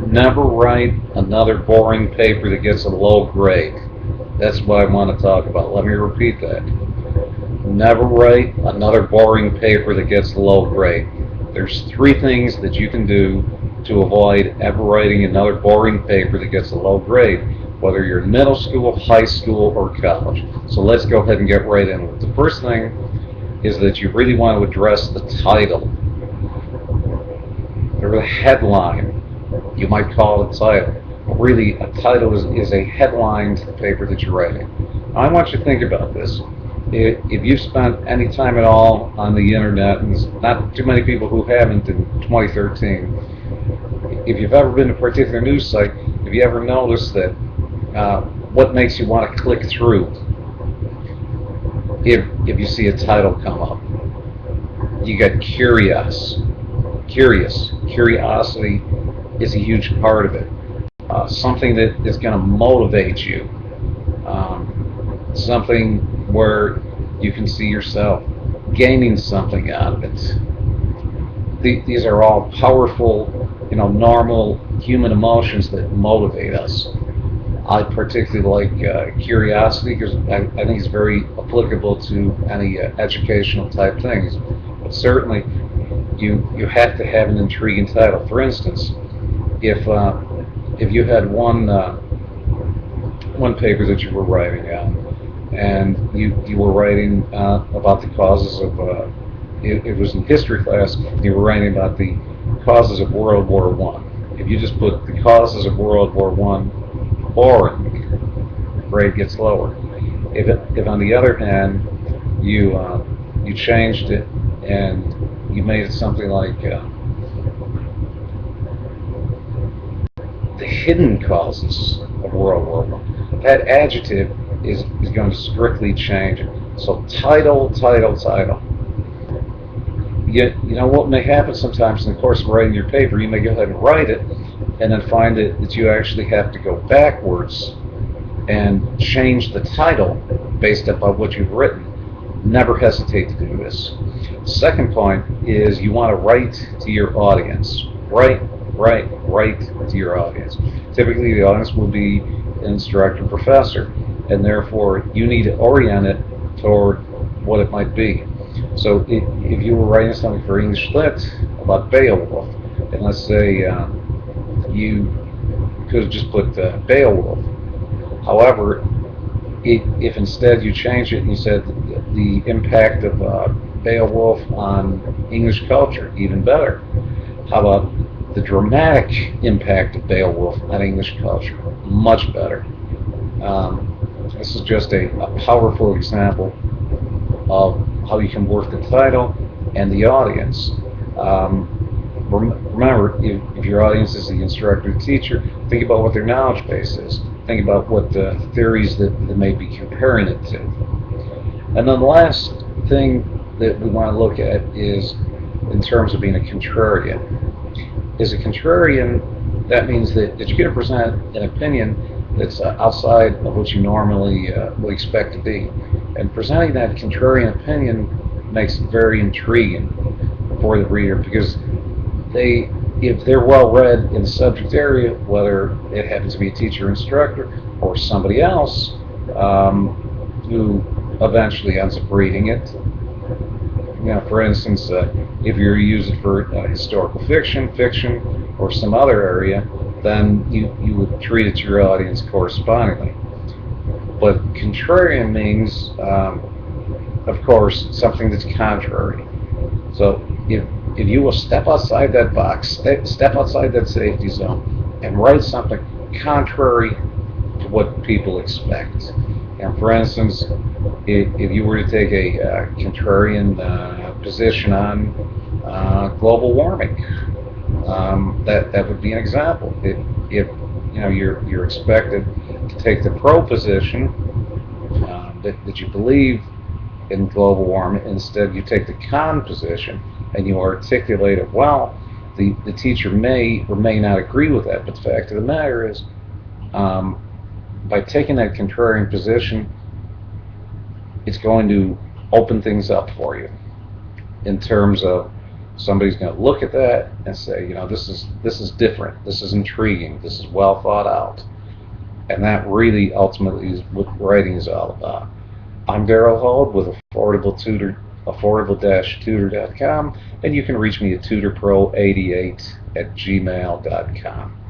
Never write another boring paper that gets a low grade. That's what I want to talk about. Let me repeat that. Never write another boring paper that gets a low grade. There's three things that you can do to avoid ever writing another boring paper that gets a low grade, whether you're in middle school, high school, or college. So let's go ahead and get right into it. The first thing is that you really want to address the title or the headline. You might call it a title. But really, a title is a headline to the paper that you're writing. I want you to think about this. If you've spent any time at all on the internet, and there's not too many people who haven't in 2013, if you've ever been to a particular news site, have you ever noticed that what makes you want to click through if you see a title come up? You get curious. Curiosity is a huge part of it. Something that is going to motivate you. Something where you can see yourself gaining something out of it. These are all powerful, normal human emotions that motivate us. I particularly like curiosity because I think it's very applicable to any educational type things. But certainly, you have to have an intriguing title. For instance, if you had one paper that you were writing on, and you were writing about the causes of it was in history class. You were writing about the causes of World War I. If you just put the causes of World War I, boring, grade gets lower. If on the other hand you changed it and you made it something like the hidden causes of World War I, that adjective is going to strictly change it. So title. You know what may happen sometimes in the course of writing your paper, you may go ahead and write it and then find that you actually have to go backwards and change the title based upon what you've written. Never hesitate to do this. The second point is you want to write to your audience. Write to your audience. Typically the audience will be an instructor, professor, and therefore you need to orient it toward what it might be. So if you were writing something for English Lit about Beowulf, and let's say you could have just put Beowulf. However, if instead you changed it and you said the impact of Beowulf on English culture, even better. How about the dramatic impact of Beowulf on English culture? Much better. This is just a powerful example of how you can work the title and the audience. Remember, if your audience is the instructor, the teacher, think about what their knowledge base is. Think about what theories that they may be comparing it to. And then the last thing that we want to look at is in terms of being a contrarian. As a contrarian, that means that you're going to present an opinion that's outside of what you normally would expect to be. And presenting that contrarian opinion makes it very intriguing for the reader because if they're well read in the subject area, whether it happens to be a teacher, instructor, or somebody else who eventually ends up reading it. For instance, if you use it for historical fiction, or some other area, then you would treat it to your audience correspondingly. But contrarian means, of course, something that's contrary. So if you will step outside that box, step outside that safety zone, and write something contrary to what people expect. And for instance, if you were to take a contrarian position on global warming, that would be an example. If you're expected to take the pro position that you believe in global warming, instead you take the con position and you articulate it well. The teacher may or may not agree with that, but the fact of the matter is, by taking that contrarian position, it's going to open things up for you in terms of Somebody's going to look at that and say, this is different. This is intriguing. This is well thought out. And that really ultimately is what writing is all about. I'm Darryl Hold with affordable-tutor.com, and you can reach me at tutorpro88 at gmail.com.